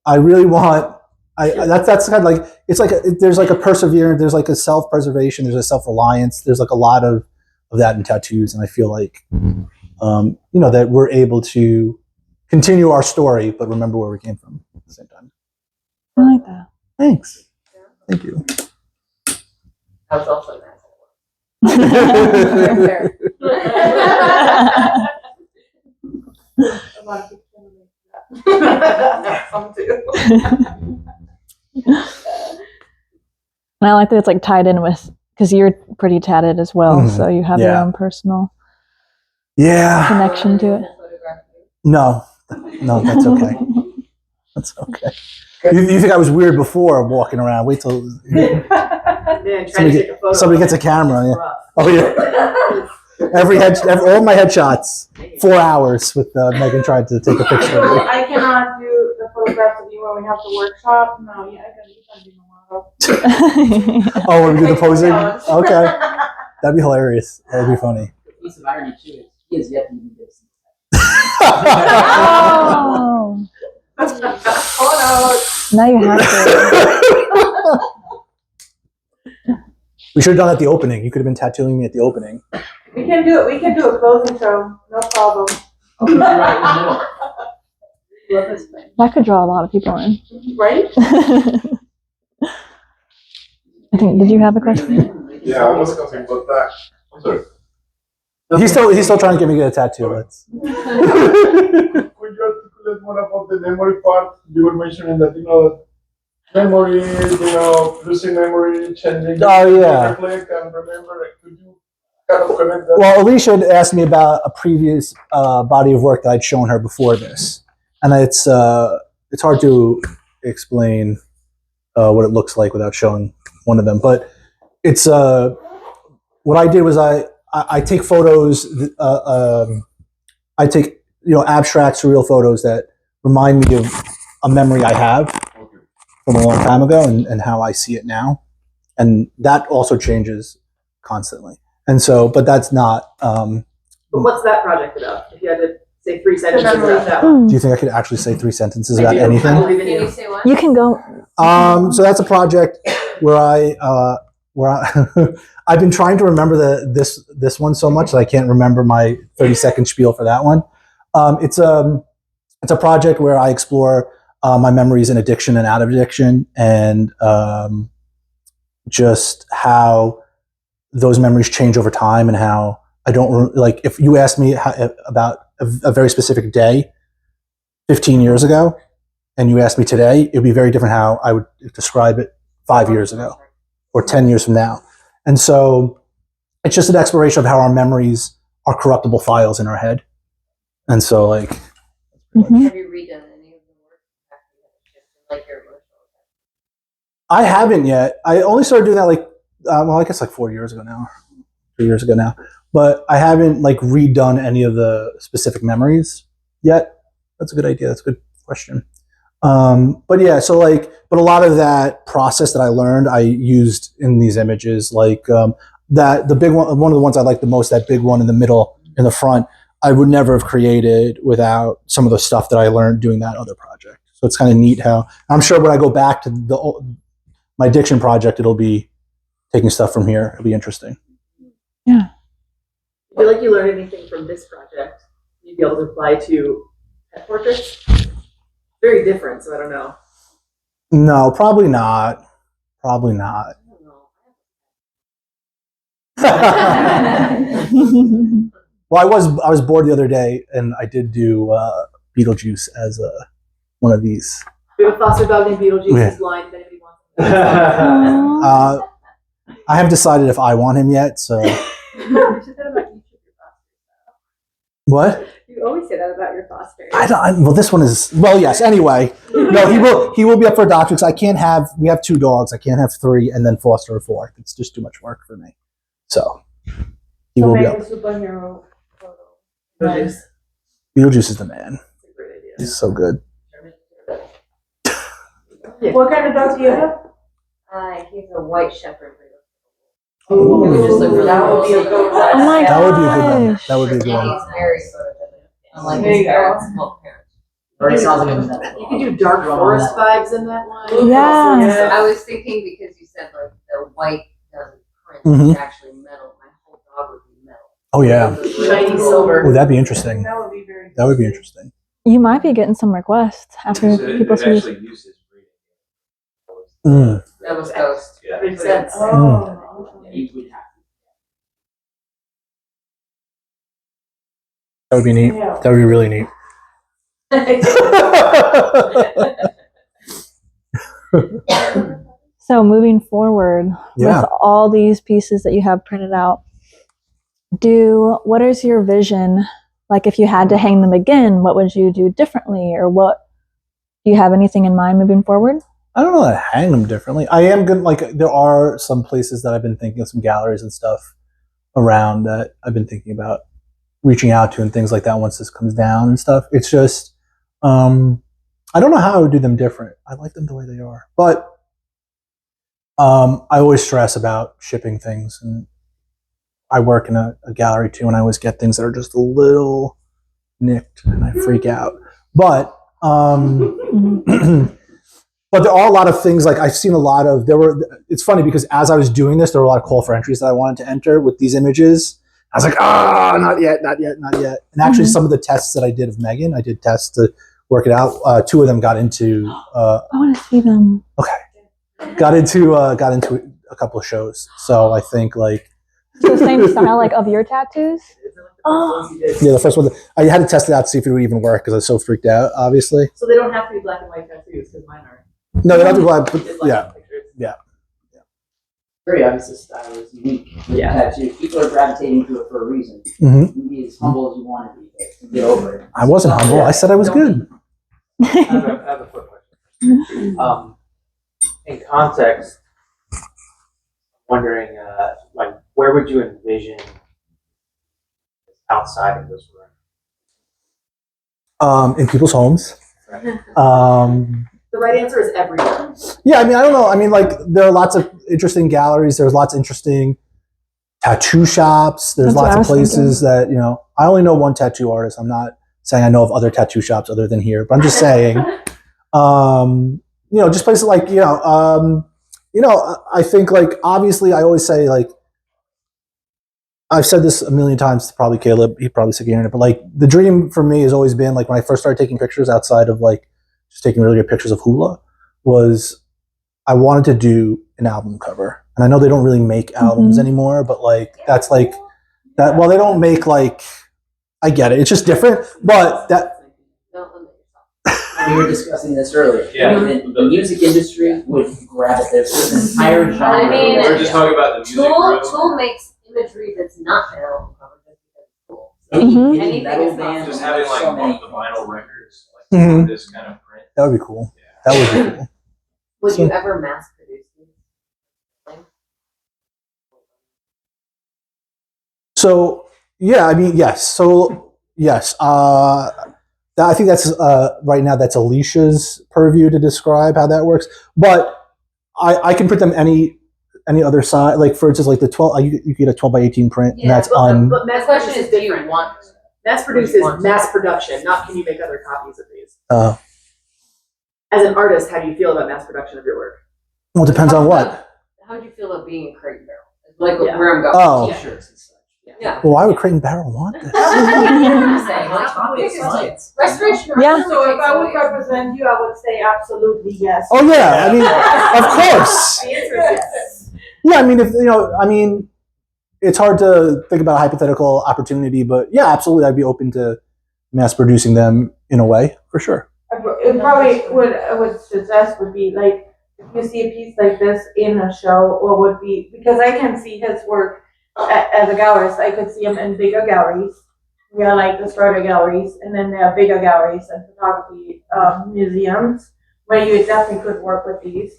I really want. That's kind of like it's like there's like a perseverance, there's like a self-preservation, there's a self-reliance, there's like a lot of that in tattoos, and I feel like that we're able to continue our story, but remember where we came from at the same time. I like that. Thanks. Thank you. That was also nice. A lot of people make that. Some too. And I like that it's like tied in with because you're pretty tatted as well, so you have your own personal connection to it. No, that's okay. That's okay. You think I was weird before walking around? Wait till somebody gets a camera. Yeah. Oh yeah. All my headshots. 4 hours with Megan trying to take a picture of me. I cannot do the photographs of you when we have the workshop. No, yeah, I gotta do the model. Oh, when we do the posing? Okay. That'd be hilarious. That'd be funny. The piece of irony too is he has yet to do this. Oh. Now you have to. We should have done it at the opening. You could have been tattooing me at the opening. We can do it. We can do a closing show. No problem. That could draw a lot of people in. Right? I think. Did you have a question? Yeah, I was talking about that. I'm sorry. He's still trying to get me to get a tattoo. Could you articulate more about the memory part? You were mentioning that memory, losing memory, changing. Oh yeah. Reflect and remember. Could you kind of connect that? Well, Alicia had asked me about a previous body of work that I'd shown her before this, and it's hard to explain what it looks like without showing one of them. But it's what I did was I take photos. I take abstract, surreal photos that remind me of a memory I have from a long time ago and how I see it now, and that also changes constantly. And so, but that's not. But what's that project about? If you had to say 3 sentences about that one. Do you think I could actually say 3 sentences about anything? I believe in Can you. you say what? You can go. So that's a project where I've been trying to remember this one so much that I can't remember my 30-second spiel for that one. It's a project where I explore my memories in addiction and out of addiction, and just how those memories change over time, and how I don't like. If you asked me about a very specific day 15 years ago, and you asked me today, it'd be very different how I would describe it 5 years ago or 10 years from now. And so it's just an exploration of how our memories are corruptible files in our head. And so, like, Mhm. Have you redone any of the work after you had a shift in, like, your emotional? I haven't yet. I only started doing that I guess like 4 years ago now, 3 years ago now. But I haven't like redone any of the specific memories yet. That's a good idea. That's a good question. But yeah, so like, but a lot of that process that I learned, I used in these images, like that the big one of the ones I like the most, that big one in the middle, in the front, I would never have created without some of the stuff that I learned doing that other project. So it's kind of neat how I'm sure when I go back to my addiction project, it'll be taking stuff from here. It'll be interesting. Yeah. I feel like you learned anything from this project you'd be able to apply to pet portraits. Very different, so I don't know. No, probably not. Probably not. Well, I was bored the other day, and I did do Beetlejuice as one of these. We have a foster dog named Beetlejuice. Yeah. He's blind. If anybody wants him. I haven't decided if I want him yet. So You said that about each of your fosters. what? You always say that about your fosters. Well, this one is. Well, yes. Anyway, no, he will be up for adoption. Because I can't have. We have 2 dogs. I can't have 3 and then foster a 4th. It's just too much work for me. So he will be make up. a superhero photo. Beetlejuice. Beetlejuice is the man. That's a great idea. He's so good. What kind of dog do you have? He's a white shepherd. Ooh. He would just look really That would be a cool. good one. Oh my That would be a good one. gosh. That would be a good And one. he's very photogenic. Unlike There his you go. parents, both parents. Already sounds like a You could do dark forest vibes in that one. Yeah. I was thinking because you said like the white doesn't print, Mhm. it's actually metal. My whole dog would be metal. Oh yeah. Shiny silver. Oh, that'd be interesting. That would be very. That would be interesting. You might be getting some requests after people see. actually uses breeding. Mm. That was Ghost. Yeah. Makes sense. Oh. You would have That would be neat. Yeah. That would be really neat. So moving forward Yeah. with all these pieces that you have printed out, what is your vision? Like if you had to hang them again, what would you do differently, or do you have anything in mind moving forward? I don't know how to hang them differently. I am good. Like there are some places that I've been thinking of, some galleries and stuff around that I've been thinking about reaching out to and things like that once this comes down and stuff. It's just, I don't know how I would do them different. I like them the way they are, but I always stress about shipping things, and I work in a gallery too, and I always get things that are just a little nicked, and I freak out. But but there are a lot of things, like I've seen a lot of, it's funny because as I was doing this, there were a lot of call for entries that I wanted to enter with these images. I was like, not yet. And actually some of the tests that I did of Megan, I did tests to work it out. 2 of them got into, I want to see them. got into a couple of shows. So I think like, So same style like of your tattoos? Oh. yeah, the first one, I had to test it out to see if it would even work because I was so freaked out, obviously. So they don't have to be black and white tattoos because mine are. No, they don't have to go out, Just but black yeah. and white pictures. very obvious this style is unique. Yeah. Tattoo. People are gravitating to it for a reason. Mhm. You can be as humble as you want to be, but get over it. I wasn't humble. I said I was good. I have a quick question. In context, wondering, like where would you envision outside of this room? In people's homes. The right answer is everywhere. Yeah, I mean, I don't know. I mean, like, there are lots of interesting galleries. There's lots of interesting tattoo shops. There's That's what lots I of was places that, you know, I only know one tattoo artist. I'm not saying I know of other tattoo shops other than here, but I'm just saying, you know, just places like, I think, like, obviously I always say, like, I've said this a million times to probably Caleb, he'd probably sick of hearing it, but like the dream for me has always been, like, when I first started taking pictures outside of like just taking really good pictures of hula, was I wanted to do an album cover. And I know they don't really make albums anymore, but like that's like that. Well, they don't make, like, I get it. It's just different, but that. We were discussing this earlier. Yeah. I mean, the music industry would grab it. There's an entire genre. I mean, We're just talking about the music room. Tool makes imagery that's not an album cover just because it's cool. Mhm. Any metal Anything is band, Just having like so many the vinyl records, like Mhm. this kind of print. That would be cool. That would be cool. Would you ever mass produce these? So yeah, I mean, yes. So yes, I think that's right now that's Alicia's purview to describe how that works. But I can print them any other size. Like, for instance, like the 12, you get a 12 by 18 print, and that's But mass The question produce is, do you different. want? Mass produce is mass production, not can you make other copies of these. well, As an artist, how do you feel about mass production of your work? it depends on what. How do you feel about being in Crate and Barrel? Like Yeah. where I'm going. Oh. T-shirts and such. Yeah. Well, why would Crate and Barrel want this? I'm saying, like, Obvious science. restoration. Yeah. So if I would represent you, I would say absolutely yes. Oh yeah, I mean, of course. The answer is yes. Yeah, I mean, if you know, I mean, it's hard to think about a hypothetical opportunity, but yeah, absolutely, I'd be open to mass producing them in a way, for sure. It probably what I would suggest would be like if you see a piece like this in a show, or would be because I can see his work as a gallerist. I could see him in bigger galleries. We are like the starter galleries, and then there are bigger galleries and photography museums where you definitely could work with these.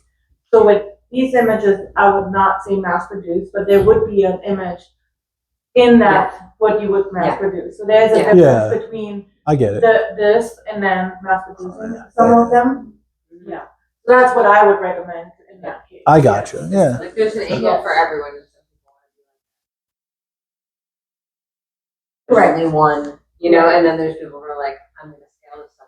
So with these images, I would not say mass produced, but there would be an image in that what you would mass produce. So there's a difference Yeah. between I get it. this and then mass producing some of them. Yeah. So that's what I would recommend in that case. I gotcha. Yeah. Like there's an angle for everyone. There's Right. only one, you know, and then there's people who are like, I'm gonna scale this stuff.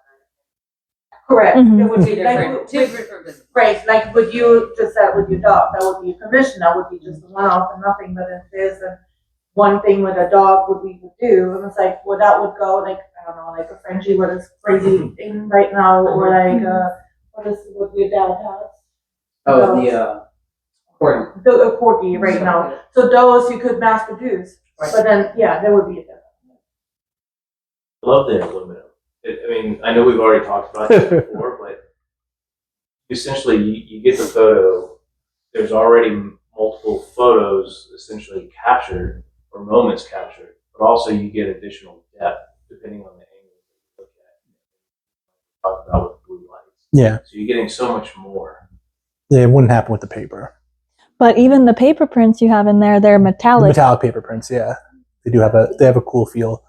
Correct. Mhm. It would Two be like, different businesses. right, like what you just said with your dog, that would be a commission, that would be just a one-off and nothing, but if there's one thing with a dog what we would do, and it's like, well, that would go like, I don't know, like a Frenchie, what is crazy thing right now, or like, what your dad has? Oh, the Corgi. The corgi right now. So those you could mass produce, but then, yeah, there would be a difference. I love the aluminum. I mean, I know we've already talked about this before, but essentially you get the photo, there's already multiple photos essentially captured or moments captured, but also you get additional depth depending on the angle you look at. Talk about with blue lights. Yeah. So you're getting so much more. Yeah, it wouldn't happen with the paper. But even the paper prints you have in there, they're The metallic. metallic paper prints, yeah, they have a cool feel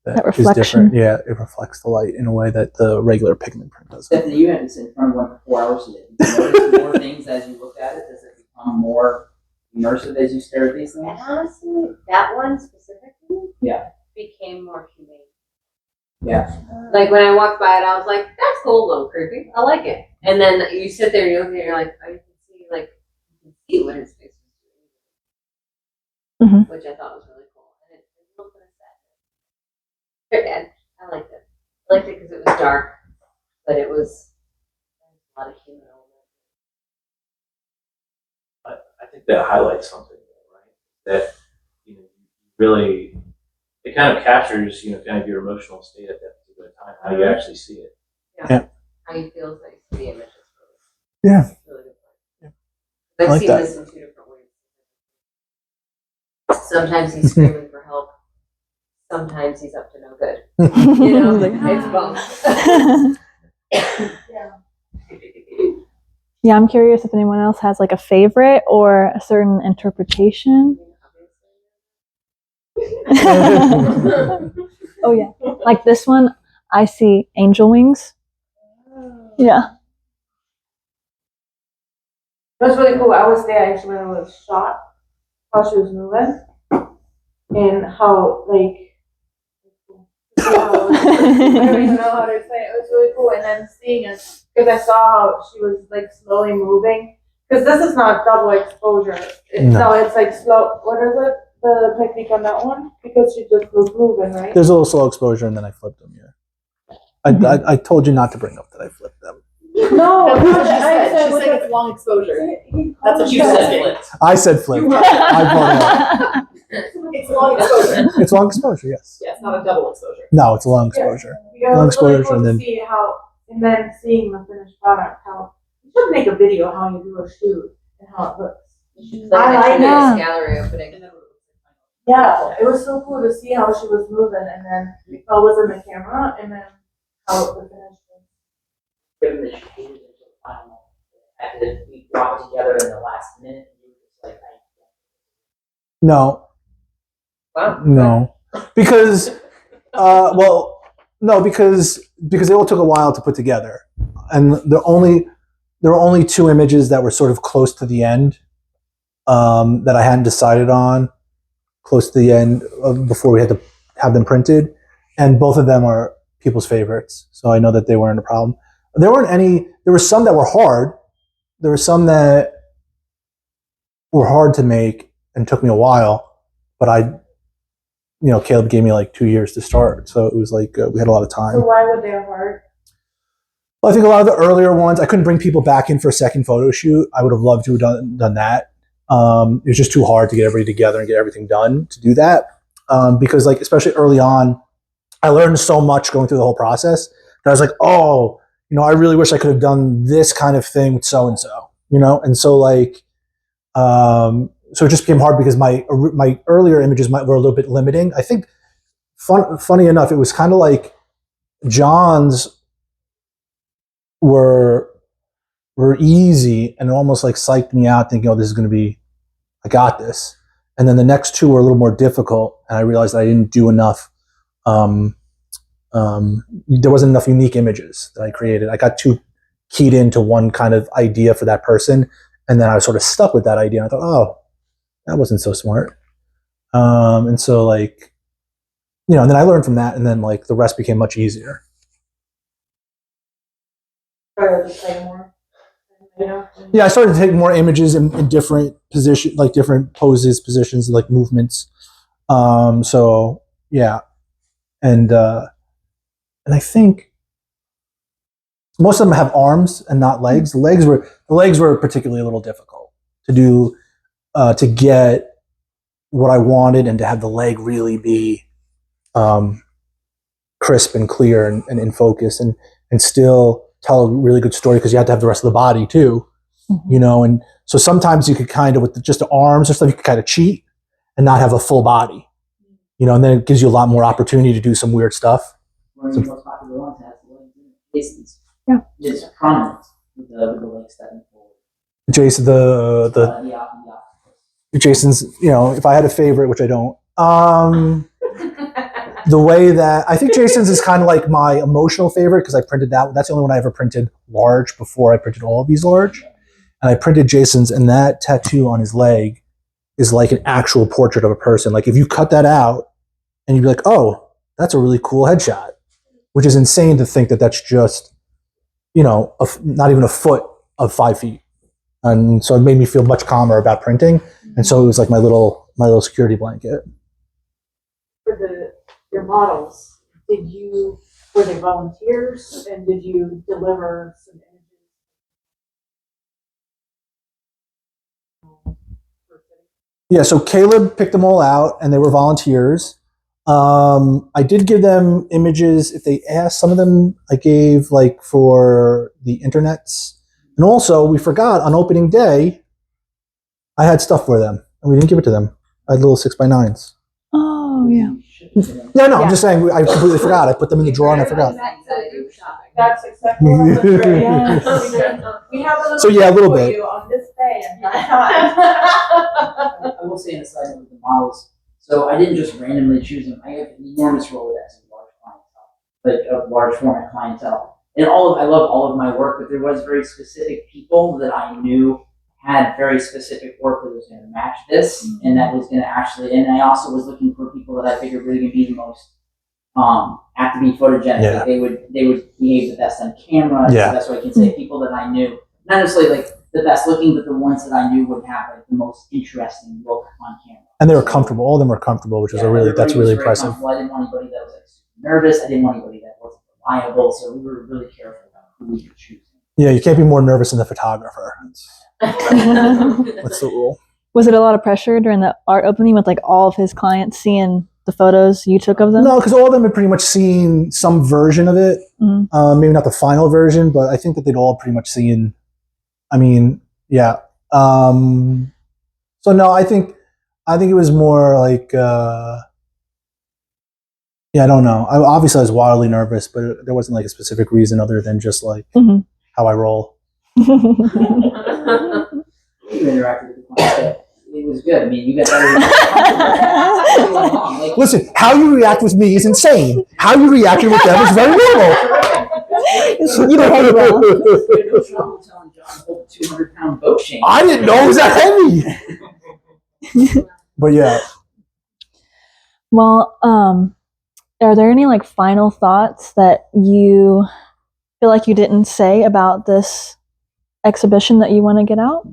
That that is reflection. different. Yeah, it reflects the light in a way that the regular pigment print doesn't. Stephanie, you had this in front of one for 4 hours today. Did you notice more things as you looked at it? Does it become more immersive as you stare at these And things? honestly, that one specifically Yeah. became more humane. Yeah. Like when I walked by it, I was like, that's cool, a little creepy. I like it. And then you sit there and you look at it and you're like, oh, you can see what his face was doing. Mhm. Which I thought was really cool. And it was a little bit of sadness. And I liked it. I liked it because it was dark, but it was a lot of human element. I think that highlights something, right? That, you know, really, it kind of captures, you know, kind of your emotional state at that particular time, how you actually see it. How you feel as I see the images. Yeah. It's really good. I I've like seen that. this in 2 different ways. Sometimes he's screaming for help. Sometimes he's up to no good. You know, it's both. Yeah, I'm curious if anyone else has like a favorite or a certain interpretation. Oh yeah, like this one, I see angel wings. Yeah. It was really cool. I was there actually when it was shot, how she was moving, and how like I don't even know how to say it. It was really cool, and then seeing it because I saw how she was like slowly moving. Because this is not double exposure. It's like slow. What is it? The technique on that one? Because she just was moving, right? There's a little slow exposure, and then I flipped them. Yeah, I told you not to bring up that I flipped them. No, That's what she I said. She with said it's long exposure. the- That's what You she said said. it. I said flip. I brought it up. It's long exposure. It's long exposure. Yes. Yeah, it's not a double exposure. No, it's a long exposure. Yeah, Long it was really exposure, cool and to then- see how, and then seeing the finished product. How you should make a video how you do a shoot and how it looks. I like Yeah. it. Gallery opening. Yeah, it was so cool to see how she was moving, and then how it was in the camera, and then how it was finished. Given that she hated it until the final moment, had to be brought together in the last minute, and you were just like, No. Wow. No, because because they all took a while to put together, and there were only two images that were sort of close to the end that I hadn't decided on, close to the end before we had to have them printed, and both of them are people's favorites, so I know that they weren't a problem. There weren't any. There were some that were hard. There were some that were hard to make and took me a while, but Caleb gave me like 2 years to start, so it was like we had a lot of time. So why were they hard? Well, I think a lot of the earlier ones, I couldn't bring people back in for a second photo shoot. I would have loved to have done that. It was just too hard to get everybody together and get everything done to do that. Because like, especially early on, I learned so much going through the whole process that I was like, oh, I really wish I could have done this kind of thing with so-and-so, And so like, so it just became hard because my earlier images were a little bit limiting. I think, funny enough, it was kind of like John's were easy and almost like psyched me out, thinking, oh, this is going to be, I got this. And then the next two were a little more difficult, and I realized that I didn't do enough. There wasn't enough unique images that I created. I got too keyed into one kind of idea for that person, and then I was sort of stuck with that idea. And I thought, oh, that wasn't so smart. And so like, and then I learned from that, and then like the rest became much easier. Try to play more. Yeah, I started to take more images in different positions, like different poses, positions, like movements. So yeah, and I think most of them have arms and not legs. The legs were particularly a little difficult to do, to get what I wanted and to have the leg really be crisp and clear and in focus and still tell a really good story, because you have to have the rest of the body too, and so sometimes you could kind of, with just the arms or stuff, you could kind of cheat and not have a full body, and then it gives you a lot more opportunity to do some weird stuff. one of the most popular ones has the legs in it. Jason's. Yeah. It's prominent with the legs stepping forward. Jason, Yeah. Jason's, if I had a favorite, which I don't, the way that I think Jason's is kind of like my emotional favorite, because I printed that. That's the only one I ever printed large before I printed all of these large. And I printed Jason's, and that tattoo on his leg is like an actual portrait of a person. Like if you cut that out and you'd be like, oh, that's a really cool headshot, which is insane to think that that's just, not even a foot of 5 feet. And so it made me feel much calmer about printing. And so it was like my little security blanket. For your models, were they volunteers, and did you deliver some images? Yeah, so Caleb picked them all out, and they were volunteers. I did give them images if they asked. Some of them I gave like for the internets. And also, we forgot on opening day, I had stuff for them, and we didn't give it to them. I had little 6x9s. Oh yeah. Yeah, no, I'm just saying, I completely forgot. I put them in the drawer and I forgot. That's exactly what I was doing. Yes. We have a little So, yeah, a little for bit. you on this day and that I will say in the side with the models, So I didn't just randomly choose them. I have an enormous Rolodex of large clientele, like of large format clientele. And I love all of my work, but there was very specific people that I knew had very specific work that was going to match this, and that was going to actually. And I also was looking for people that I figured were going to be the most have to be photogenic. Yeah. Like they would behave the best on camera. Yeah. So that's why I can say people that I knew, not necessarily like the best looking, but the ones that I knew would have like the most interesting look on camera. And they were comfortable. All of them were comfortable, which is that's everybody really was very impressive. comfortable. I didn't want anybody that was like super nervous. I didn't want anybody that wasn't reliable. So we were really careful about who we were choosing. Yeah, you can't be more nervous than the photographer. That's the rule. Was it a lot of pressure during the art opening with like all of his clients seeing the photos you took of them? No, because all of them had pretty much seen some version of it. Maybe not the final version, but I think that they'd all pretty much seen. I mean, yeah. So no, I think it was more like, yeah, I don't know. Obviously, I was wildly nervous, but there wasn't like a specific reason other than just like how I roll. You interacted with the client. It was good. I mean, you got that. Listen, how you react with me is insane. How you reacted with them is very normal. You behave well. No trouble telling John to hold a 200-pound boat chain. I didn't know it was that heavy. But yeah. Well, are there any like final thoughts that you feel like you didn't say about this exhibition that you want to get out?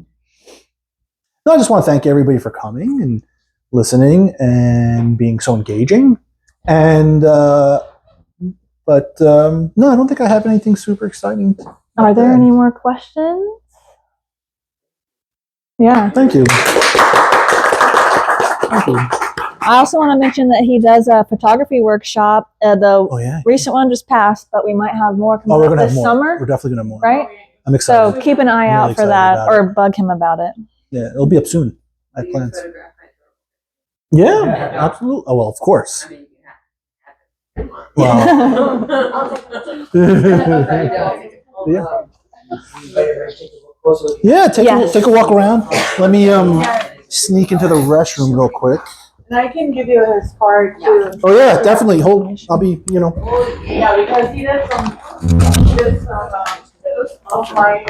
No, I just want to thank everybody for coming and listening and being so engaging. And no, I don't think I have anything super exciting. Are there any more questions? Yeah. Thank you. Thank you. I also want to mention that he does a photography workshop. The recent one just passed, but we might have more coming up this summer. We're definitely going to have more. Right? I'm excited. So keep an eye out for that or bug him about it. Yeah, it'll be up soon. I have plans. Yeah, absolutely. Oh, well, of course. Wow. Yeah, take a walk around. Let me sneak into the restroom real quick. And I can give you his card too. Oh yeah, definitely. I'll be, Yeah, because he did some of my